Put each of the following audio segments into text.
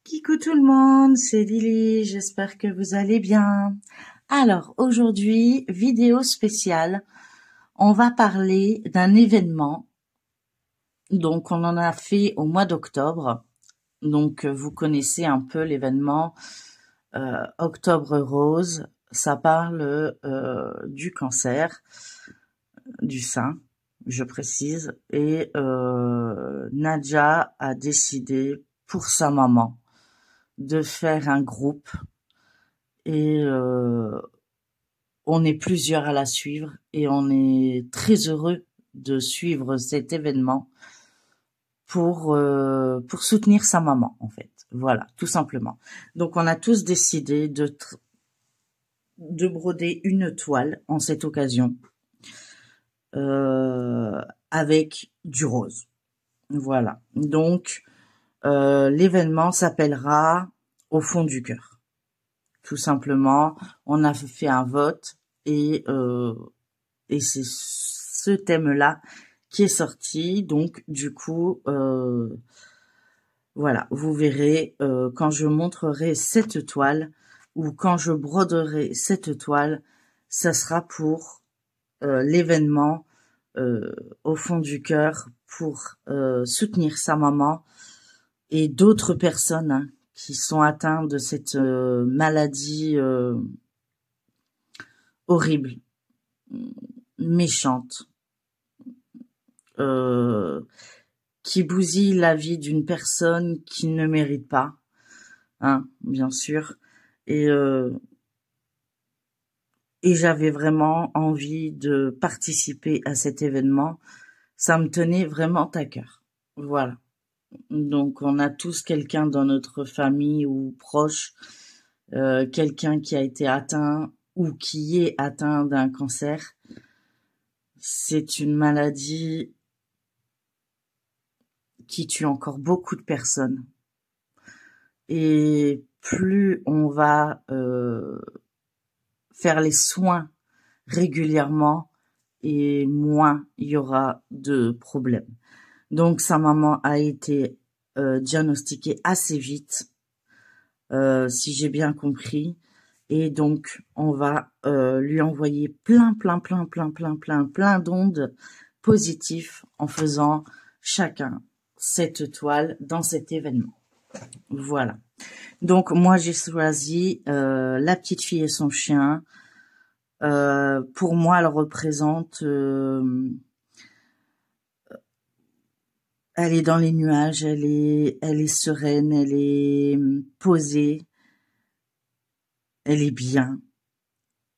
Coucou tout le monde, c'est Lily, j'espère que vous allez bien. Alors aujourd'hui, vidéo spéciale, on va parler d'un événement. Donc on en a fait au mois d'octobre. Donc vous connaissez un peu l'événement Octobre Rose. Ça parle du cancer du sein, je précise. Et Nadja a décidé pour sa maman de faire un groupe et on est plusieurs à la suivre et on est très heureux de suivre cet événement pour soutenir sa maman en fait. Voilà, tout simplement. Donc on a tous décidé de broder une toile en cette occasion avec du rose. Voilà. Donc l'événement s'appellera Au fond du cœur. Tout simplement, on a fait un vote et c'est ce thème-là qui est sorti. Donc, du coup, voilà, vous verrez quand je montrerai cette toile ou quand je broderai cette toile, ça sera pour l'événement Au fond du cœur pour soutenir sa maman et d'autres personnes hein, qui sont atteints de cette maladie horrible, méchante, qui bousille la vie d'une personne qui ne mérite pas, hein, bien sûr. Et j'avais vraiment envie de participer à cet événement. Ça me tenait vraiment à cœur. Voilà. Donc, on a tous quelqu'un dans notre famille ou proche, quelqu'un qui a été atteint ou qui est atteint d'un cancer. C'est une maladie qui tue encore beaucoup de personnes. Et plus on va faire les soins régulièrement, et moins il y aura de problèmes. Donc sa maman a été diagnostiquée assez vite, si j'ai bien compris. Et donc on va lui envoyer plein d'ondes positives en faisant chacun cette toile dans cet événement. Voilà. Donc moi j'ai choisi la petite fille et son chien. Pour moi, elle représente elle est dans les nuages, elle est sereine, elle est posée, elle est bien.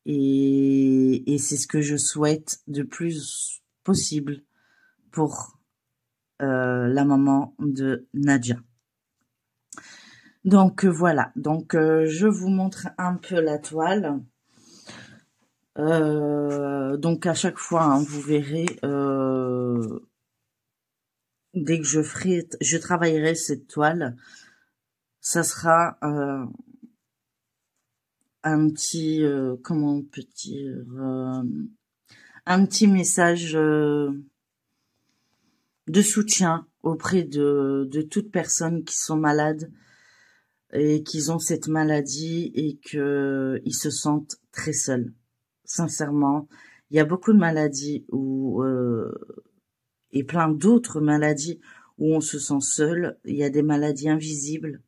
Et c'est ce que je souhaite de plus possible pour la maman de Nadja. Donc voilà, donc je vous montre un peu la toile. Donc à chaque fois, hein, vous verrez, dès que je travaillerai cette toile, ça sera un petit, comment on peut dire, un petit message de soutien auprès de toutes personnes qui sont malades et qui ont cette maladie et que ils se sentent très seuls. Sincèrement, il y a beaucoup de maladies où et plein d'autres maladies où on se sent seul. Il y a des maladies invisibles,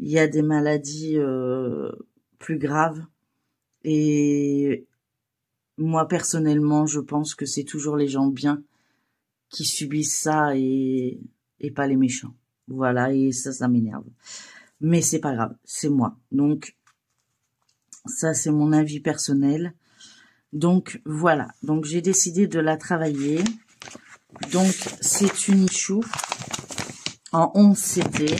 il y a des maladies plus graves. Et moi personnellement, je pense que c'est toujours les gens bien qui subissent ça et pas les méchants. Voilà, et ça m'énerve. Mais c'est pas grave, c'est moi. Donc ça c'est mon avis personnel. Donc voilà, donc j'ai décidé de la travailler. Donc c'est une Ichou en 11 CT.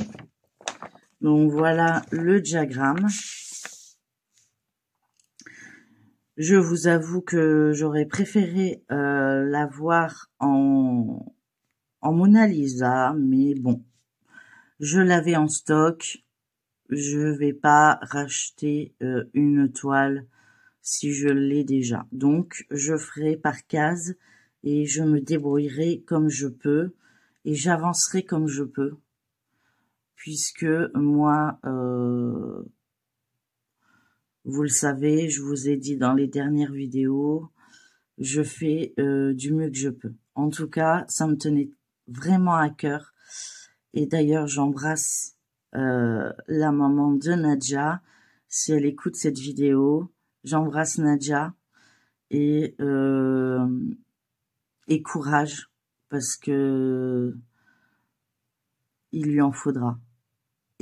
Donc voilà le diagramme. Je vous avoue que j'aurais préféré la voir en Mona Lisa, mais bon, je l'avais en stock. Je vais pas racheter une toile si je l'ai déjà. Donc je ferai par case et je me débrouillerai comme je peux et j'avancerai comme je peux, puisque moi, vous le savez, je vous ai dit dans les dernières vidéos, je fais du mieux que je peux. En tout cas, ça me tenait vraiment à cœur. Et d'ailleurs, j'embrasse la maman de Nadja. Si elle écoute cette vidéo, j'embrasse Nadja et courage, parce que il lui en faudra.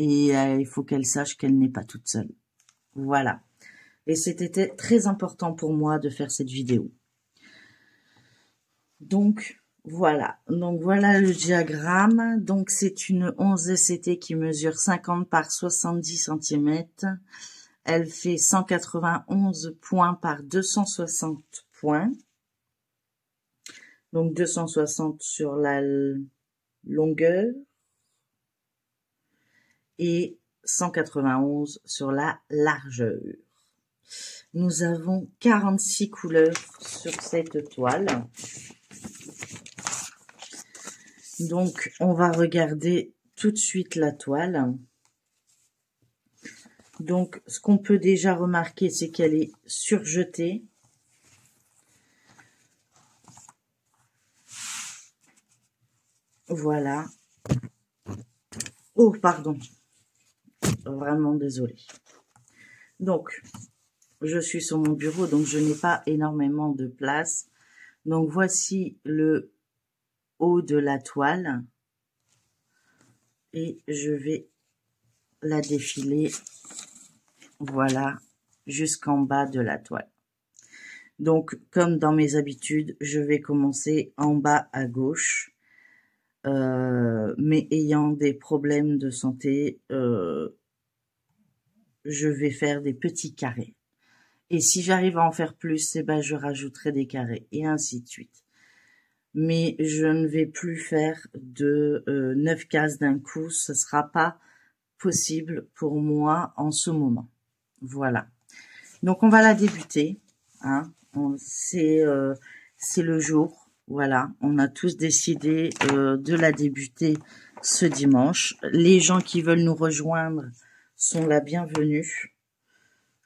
Et il faut qu'elle sache qu'elle n'est pas toute seule. Voilà. Et c'était très important pour moi de faire cette vidéo. Donc, voilà. Donc, voilà le diagramme. Donc, c'est une 11 ECT qui mesure 50 par 70 cm. Elle fait 191 points par 260 points. Donc, 260 sur la longueur et 191 sur la largeur. Nous avons 46 couleurs sur cette toile. Donc, on va regarder tout de suite la toile. Donc, ce qu'on peut déjà remarquer, c'est qu'elle est surjetée. Voilà. Oh, pardon. Vraiment désolée. Donc, je suis sur mon bureau, donc je n'ai pas énormément de place. Donc, voici le haut de la toile. Et je vais la défiler, voilà, jusqu'en bas de la toile. Donc, comme dans mes habitudes, je vais commencer en bas à gauche. Mais ayant des problèmes de santé, je vais faire des petits carrés. Et si j'arrive à en faire plus, eh ben, je rajouterai des carrés, et ainsi de suite. Mais je ne vais plus faire de 9 cases d'un coup, ce sera pas possible pour moi en ce moment. Voilà. Donc, on va la débuter. Hein. C'est le jour. Voilà. On a tous décidé de la débuter ce dimanche. Les gens qui veulent nous rejoindre sont la bienvenue.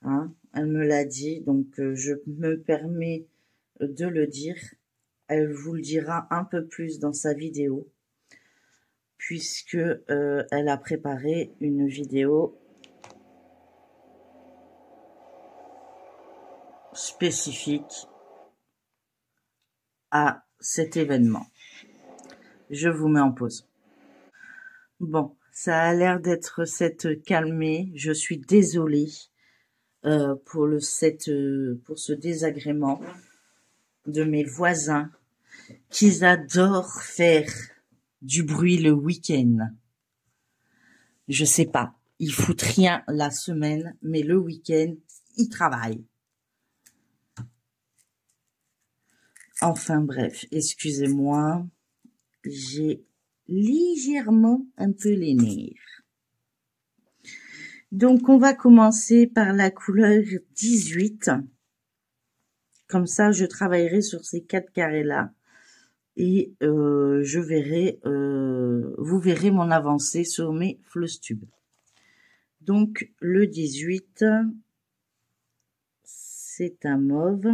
Hein. Elle me l'a dit, donc je me permets de le dire. Elle vous le dira un peu plus dans sa vidéo, puisque elle a préparé une vidéo spécifique à cet événement. Je vous mets en pause. Bon, ça a l'air d'être cette calmée. Je suis désolée pour ce désagrément de mes voisins qui adorent faire du bruit le week-end. Je sais pas, ils foutent rien la semaine, mais le week-end, ils travaillent. Enfin bref, excusez-moi, j'ai légèrement un peu les nerfs. Donc, on va commencer par la couleur 18. Comme ça, je travaillerai sur ces 4 carrés-là. Et je verrai, vous verrez mon avancée sur mes floss tubes. Donc, le 18, c'est un mauve.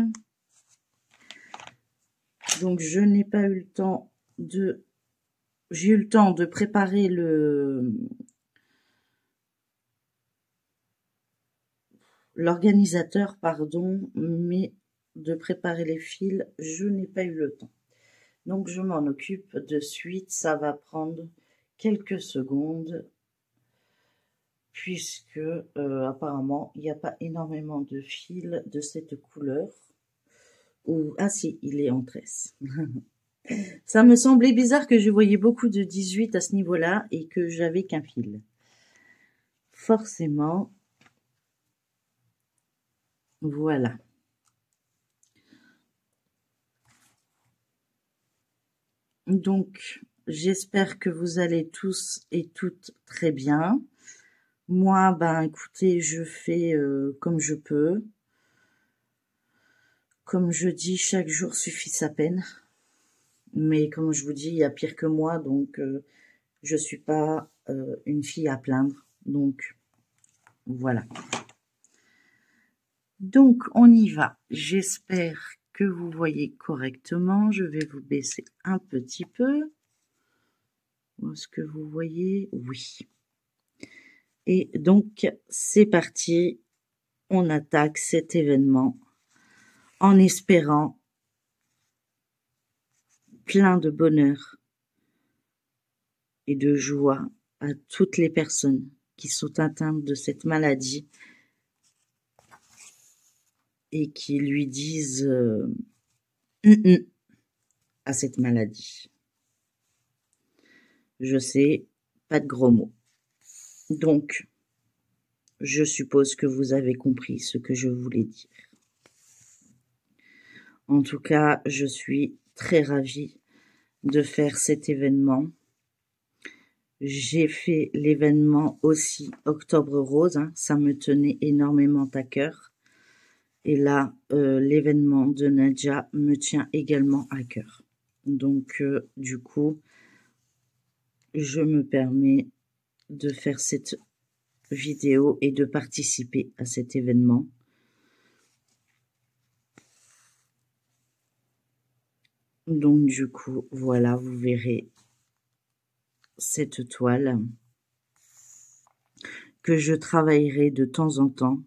Donc, je n'ai pas eu le temps de... J'ai eu le temps de préparer l'organisateur, pardon, mais de préparer les fils, je n'ai pas eu le temps. Donc, je m'en occupe de suite. Ça va prendre quelques secondes, puisque apparemment, il n'y a pas énormément de fils de cette couleur. Ah si, il est en tresse. Ça me semblait bizarre que je voyais beaucoup de 18 à ce niveau-là et que j'avais qu'un fil. Forcément, voilà. Donc, j'espère que vous allez tous et toutes très bien. Moi, ben, écoutez, je fais comme je peux. Comme je dis, chaque jour suffit sa peine. Mais comme je vous dis, il y a pire que moi, donc Je suis pas une fille à plaindre, donc voilà. Donc on y va. J'espère que vous voyez correctement. Je vais vous baisser un petit peu. Est-ce que vous voyez? Oui. Et donc c'est parti. On attaque cet événement en espérant plein de bonheur et de joie à toutes les personnes qui sont atteintes de cette maladie et qui lui disent à cette maladie. Je sais, pas de gros mots. Donc, je suppose que vous avez compris ce que je voulais dire. En tout cas, je suis très ravie de faire cet événement. J'ai fait l'événement aussi Octobre Rose, hein, ça me tenait énormément à cœur. Et là, l'événement de Nadja me tient également à cœur. Donc, du coup, je me permets de faire cette vidéo et de participer à cet événement. Donc, du coup, voilà, vous verrez cette toile que je travaillerai de temps en temps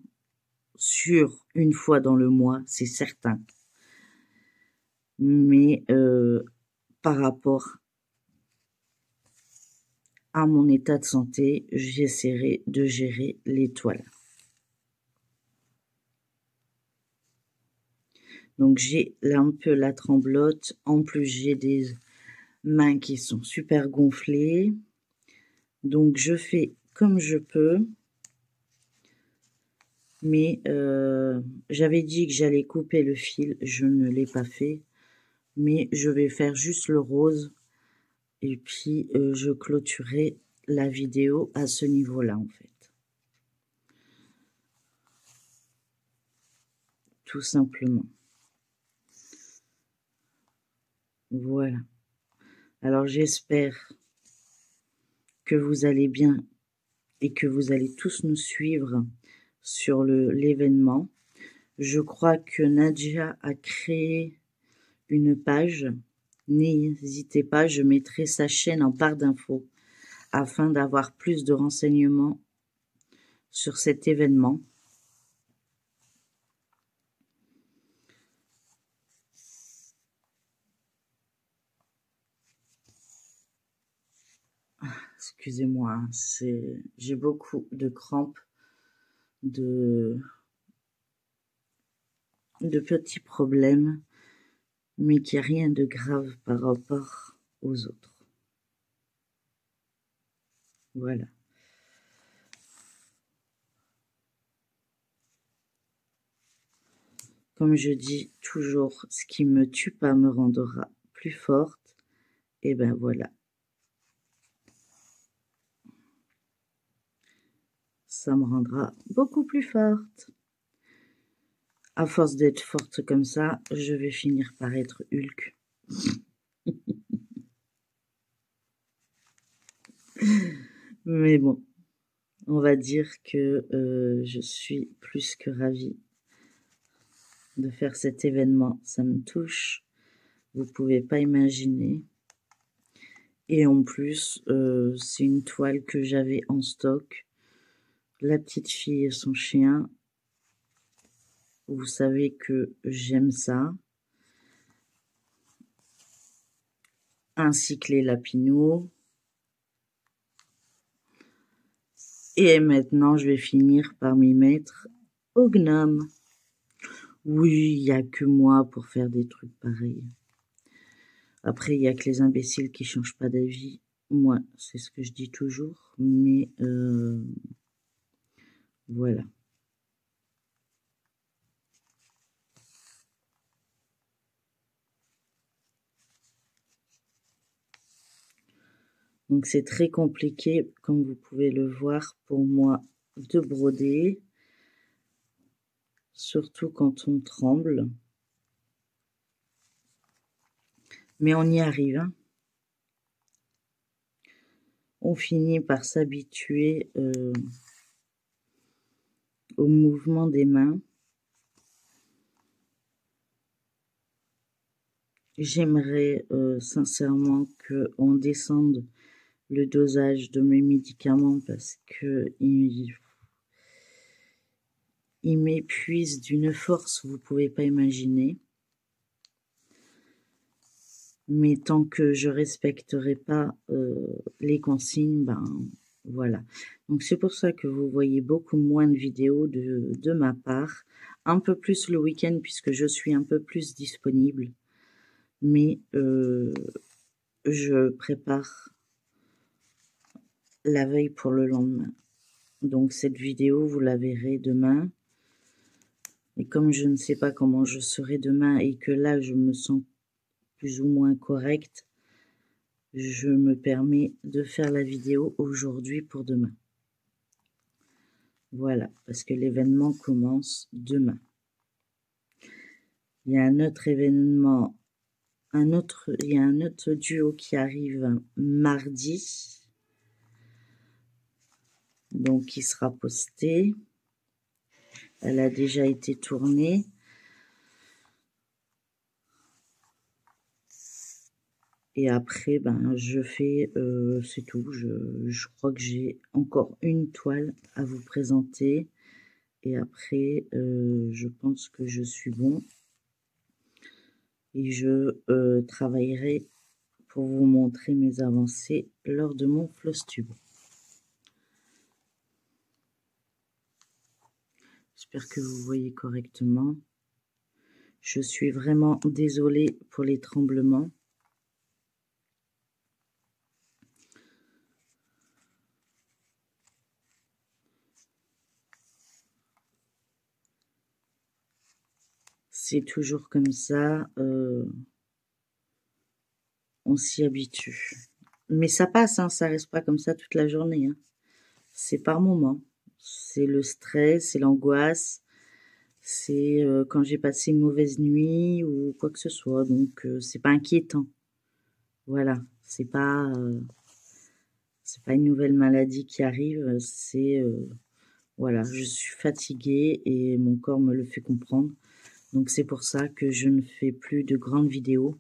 sur une fois dans le mois, c'est certain. Mais par rapport à mon état de santé, j'essaierai de gérer les toiles. Donc j'ai là un peu la tremblote, en plus j'ai des mains qui sont super gonflées. Donc je fais comme je peux. Mais j'avais dit que j'allais couper le fil, je ne l'ai pas fait. Mais je vais faire juste le rose. Et puis je clôturerai la vidéo à ce niveau-là en fait. Tout simplement. Voilà. Alors j'espère que vous allez bien et que vous allez tous nous suivre sur l'événement. Je crois que Nadja a créé une page. N'hésitez pas, je mettrai sa chaîne en barre d'infos afin d'avoir plus de renseignements sur cet événement. Excusez-moi, j'ai beaucoup de crampes, de petits problèmes, mais qu'il n'y a rien de grave par rapport aux autres. Voilà. Comme je dis toujours, ce qui me tue pas me rendra plus forte. Et ben voilà. Ça me rendra beaucoup plus forte. À force d'être forte comme ça, je vais finir par être Hulk. Mais bon, on va dire que je suis plus que ravie de faire cet événement. Ça me touche. Vous pouvez pas imaginer. Et en plus, c'est une toile que j'avais en stock. La petite fille et son chien. Vous savez que j'aime ça. Ainsi que les lapinots. Et maintenant, je vais finir par m'y mettre au gnome. Oui, il n'y a que moi pour faire des trucs pareils. Après, il n'y a que les imbéciles qui changent pas d'avis. Moi, c'est ce que je dis toujours. Mais voilà. Donc c'est très compliqué, comme vous pouvez le voir, pour moi, de broder. Surtout quand on tremble. Mais on y arrive, hein. on finit par s'habituer au mouvement des mains. J'aimerais sincèrement qu'on descende le dosage de mes médicaments parce que il m'épuise d'une force vous pouvez pas imaginer. Mais tant que je respecterai pas les consignes, ben voilà. Donc c'est pour ça que vous voyez beaucoup moins de vidéos de ma part. Un peu plus le week-end puisque je suis un peu plus disponible. Mais je prépare la veille pour le lendemain. Donc cette vidéo, vous la verrez demain. Et comme je ne sais pas comment je serai demain et que là, je me sens plus ou moins correcte, je me permets de faire la vidéo aujourd'hui pour demain. Voilà, parce que l'événement commence demain. Il y a un autre événement, il y a un autre duo qui arrive mardi. Donc, qui sera posté. Elle a déjà été tournée. Et après, ben, je fais, c'est tout. Je crois que j'ai encore une toile à vous présenter. Et après, je pense que je suis bon. Et je travaillerai pour vous montrer mes avancées lors de mon Flosstube. J'espère que vous voyez correctement. Je suis vraiment désolée pour les tremblements. C'est toujours comme ça, on s'y habitue. Mais ça passe, hein, ça reste pas comme ça toute la journée. Hein. C'est par moment. C'est le stress, c'est l'angoisse, c'est quand j'ai passé une mauvaise nuit ou quoi que ce soit. Donc c'est pas inquiétant. Voilà, c'est pas une nouvelle maladie qui arrive. C'est voilà, je suis fatiguée et mon corps me le fait comprendre. Donc c'est pour ça que je ne fais plus de grandes vidéos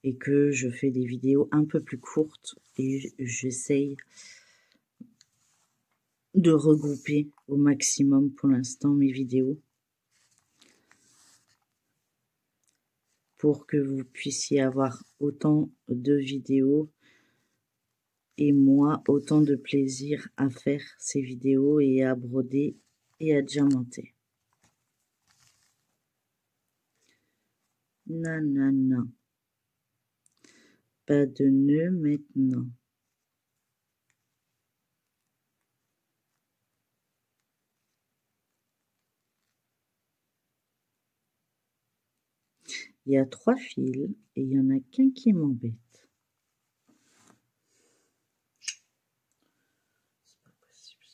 et que je fais des vidéos un peu plus courtes et j'essaye de regrouper au maximum pour l'instant mes vidéos pour que vous puissiez avoir autant de vidéos et moi autant de plaisir à faire ces vidéos et à broder et à diamanter. Non, non, non. Pas de nœud maintenant. Il y a 3 fils et il y en a qu'un qui m'embête. C'est pas possible.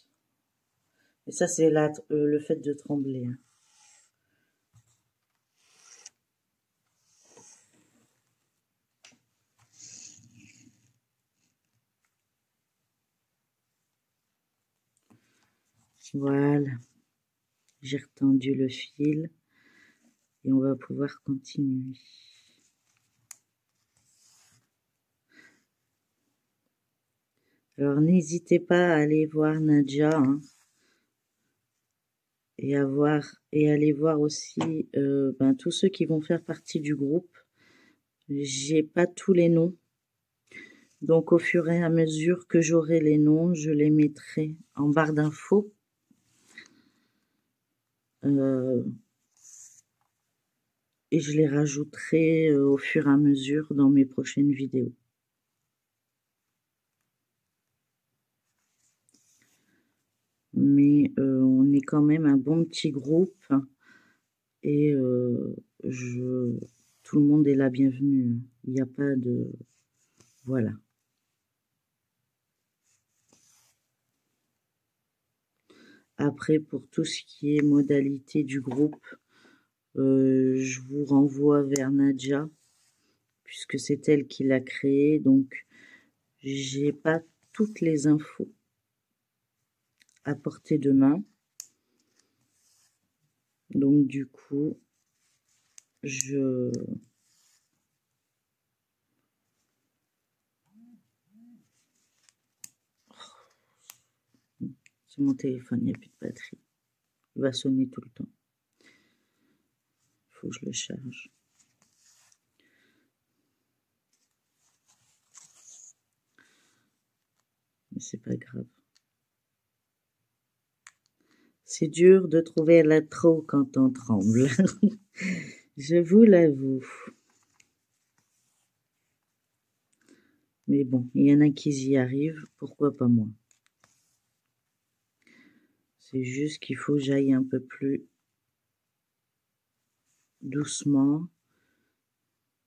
Et ça, c'est le fait de trembler. Hein. Voilà. J'ai retendu le fil et on va pouvoir continuer. Alors n'hésitez pas à aller voir Nadja hein, et aller voir aussi tous ceux qui vont faire partie du groupe. J'ai pas tous les noms, donc au fur et à mesure que j'aurai les noms, je les mettrai en barre d'infos. Et je les rajouterai au fur et à mesure dans mes prochaines vidéos. Mais on est quand même un bon petit groupe et tout le monde est la bienvenue. Il n'y a pas de... Voilà. Après, pour tout ce qui est modalité du groupe, je vous renvoie vers Nadja, puisque c'est elle qui l'a créé. Donc, j'ai pas toutes les infos à portée de main. Donc du coup, c'est mon téléphone, il n'y a plus de batterie. Il va sonner tout le temps. Il faut que je le charge. Mais c'est pas grave. C'est dur de trouver la trop quand on tremble. Je vous l'avoue. Mais bon, il y en a qui y arrivent, pourquoi pas moi? C'est juste qu'il faut que j'aille un peu plus doucement.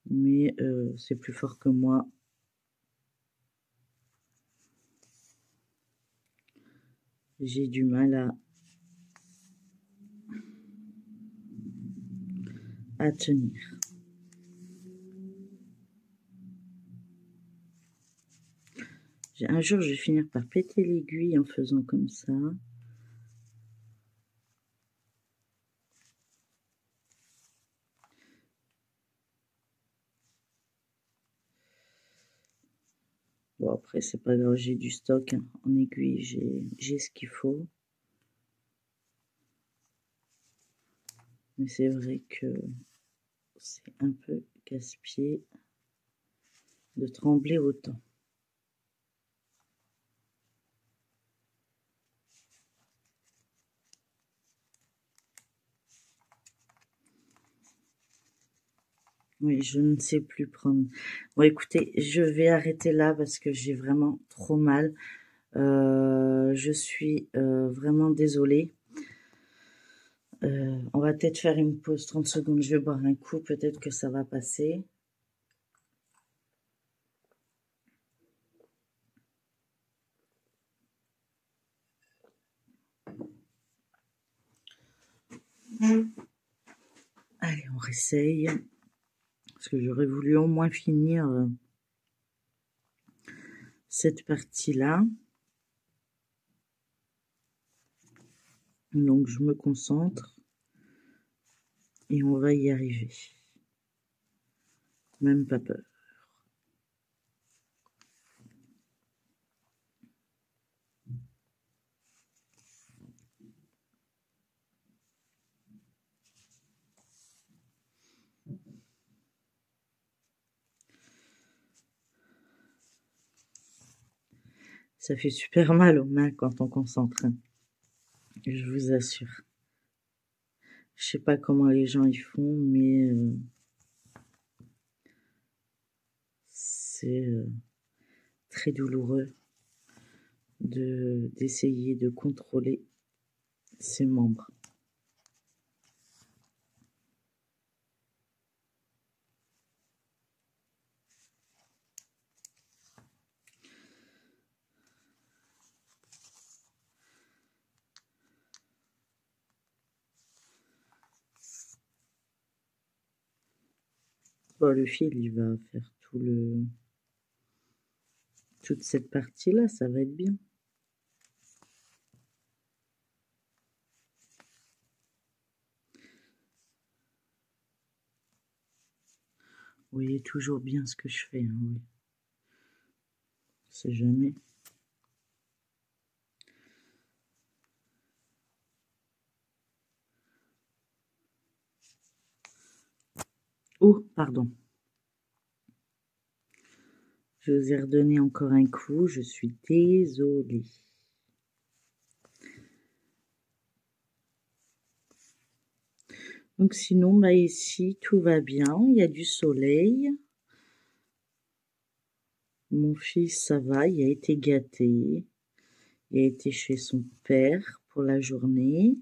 Mais c'est plus fort que moi. J'ai du mal à tenir. Un jour, je vais finir par péter l'aiguille en faisant comme ça. Bon, après, c'est pas grave, j'ai du stock hein. En aiguille, j'ai ce qu'il faut. Mais c'est vrai que c'est un peu casse-pied de trembler autant. Oui, je ne sais plus prendre. Bon, écoutez, je vais arrêter là parce que j'ai vraiment trop mal. Je suis vraiment désolée. On va peut-être faire une pause 30 secondes. Je vais boire un coup. Peut-être que ça va passer. Allez, on réessaye. Parce que j'aurais voulu au moins finir cette partie-là. Donc, je me concentre. Et on va y arriver. Même pas peur. Ça fait super mal aux mains quand on concentre. Je vous assure. Je sais pas comment les gens y font, mais c'est très douloureux d'essayer de contrôler ses membres. Bon, le fil, il va faire toute cette partie-là, ça va être bien. Vous voyez toujours bien ce que je fais, hein, oui. C'est jamais. Oh, pardon. Je vous ai redonné encore un coup, je suis désolée. Donc sinon, bah ici, tout va bien, il y a du soleil. Mon fils, ça va, il a été gâté. Il a été chez son père pour la journée.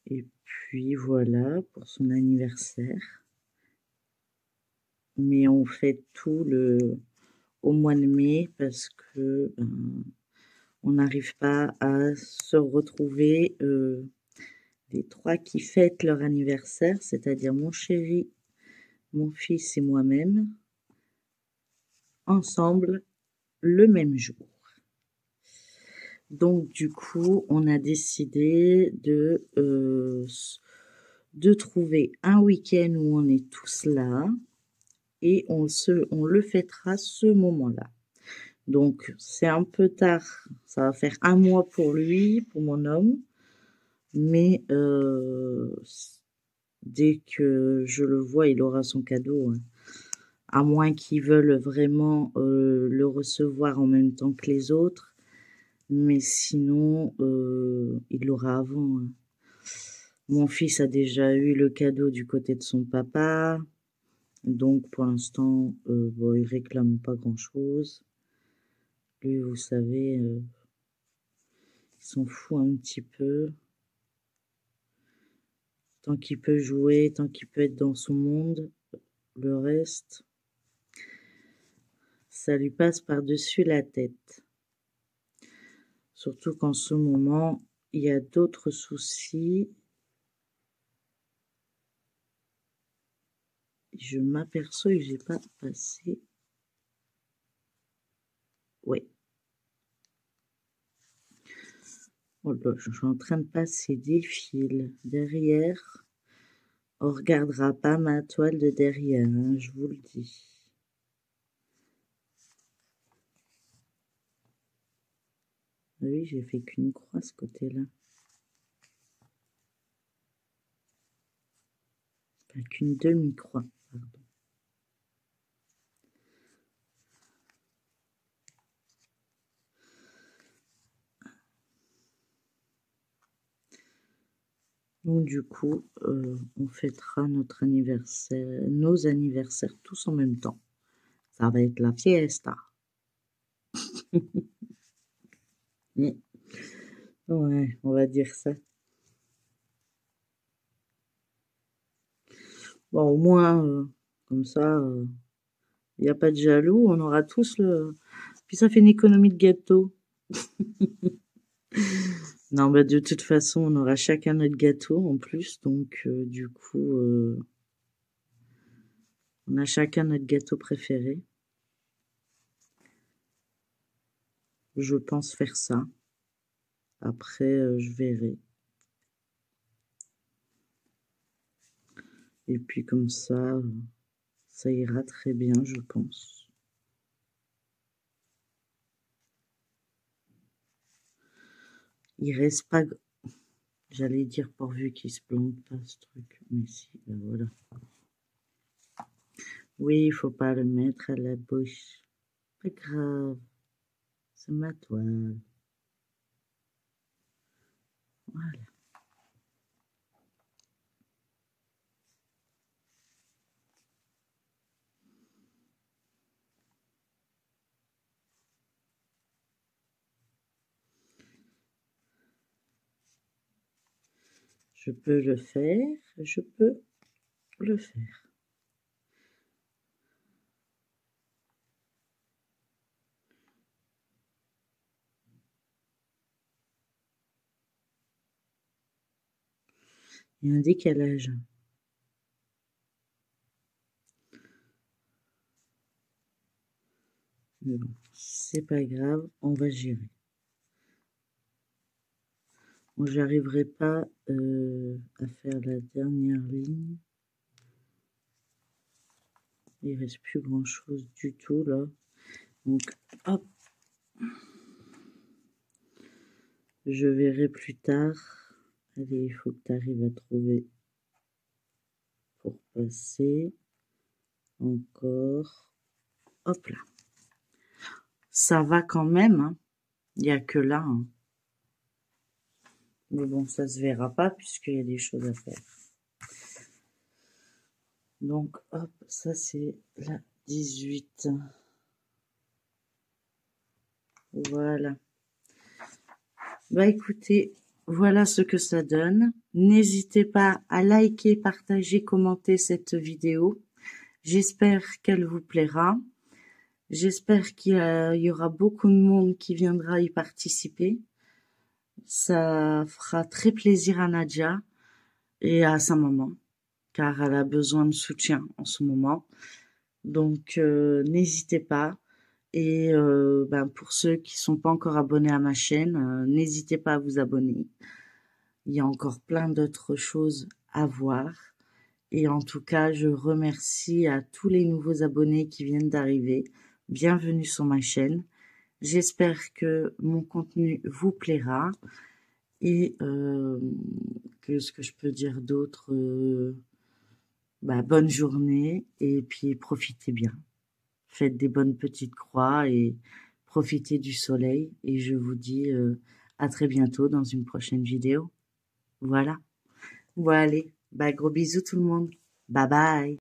Et puis voilà, pour son anniversaire. Mais on fait tout au mois de mai parce que on n'arrive pas à se retrouver les trois qui fêtent leur anniversaire, c'est-à-dire mon chéri, mon fils et moi-même, ensemble, le même jour. Donc du coup, on a décidé de trouver un week-end où on est tous là et on le fêtera ce moment-là. Donc c'est un peu tard, ça va faire 1 mois pour lui, pour mon homme, mais dès que je le vois, il aura son cadeau, hein. À moins qu'ils veulent vraiment le recevoir en même temps que les autres. Mais sinon, il l'aura avant, hein. Mon fils a déjà eu le cadeau du côté de son papa. Donc pour l'instant, bon, il réclame pas grand-chose. Lui, vous savez, il s'en fout un petit peu. Tant qu'il peut jouer, tant qu'il peut être dans son monde, le reste, ça lui passe par-dessus la tête. Surtout qu'en ce moment, il y a d'autres soucis. Je m'aperçois que j'ai pas passé. Oui. Oh là, je suis en train de passer des fils derrière. On regardera pas ma toile de derrière, hein, je vous le dis. Oui, j'ai fait qu'une croix ce côté-là. Pas qu'une demi-croix, pardon. Donc du coup, on fêtera notre anniversaire, nos anniversaires tous en même temps. Ça va être la fiesta. Ouais, on va dire ça. Bon, au moins, comme ça, il n'y a pas de jaloux, on aura tous le... Puis ça fait une économie de gâteau. Non, bah de toute façon, on aura chacun notre gâteau en plus, donc du coup, on a chacun notre gâteau préféré. Je pense faire ça. Après, je verrai. Et puis comme ça ira très bien, je pense. Il reste pas... J'allais dire pourvu qu'il se plante pas ce truc, mais si, ben voilà. Oui, il faut pas le mettre à la bouche. Pas grave, c'est ma toile. Voilà. Je peux le faire, je peux le faire. Il y a un décalage. Mais bon, c'est pas grave, on va gérer. Moi, j'arriverai pas à faire la dernière ligne. Il reste plus grand chose du tout là. Donc, hop. Je verrai plus tard. Allez, il faut que tu arrives à trouver pour passer. Encore. Hop là. Ça va quand même, hein. Il n'y a que là, hein. Mais bon, ça se verra pas puisqu'il y a des choses à faire. Donc, hop, ça c'est la 18. Voilà. Bah écoutez, voilà ce que ça donne. N'hésitez pas à liker, partager, commenter cette vidéo. J'espère qu'elle vous plaira. J'espère qu'il y aura beaucoup de monde qui viendra y participer. Ça fera très plaisir à Nadia et à sa maman, car elle a besoin de soutien en ce moment. Donc n'hésitez pas. Et pour ceux qui sont pas encore abonnés à ma chaîne, n'hésitez pas à vous abonner. Il y a encore plein d'autres choses à voir. Et en tout cas, je remercie à tous les nouveaux abonnés qui viennent d'arriver. Bienvenue sur ma chaîne. J'espère que mon contenu vous plaira. Et ce que je peux dire d'autre, bonne journée et puis profitez bien. Faites des bonnes petites croix et profitez du soleil. Et je vous dis à très bientôt dans une prochaine vidéo. Voilà. Bon allez, gros bisous tout le monde. Bye bye.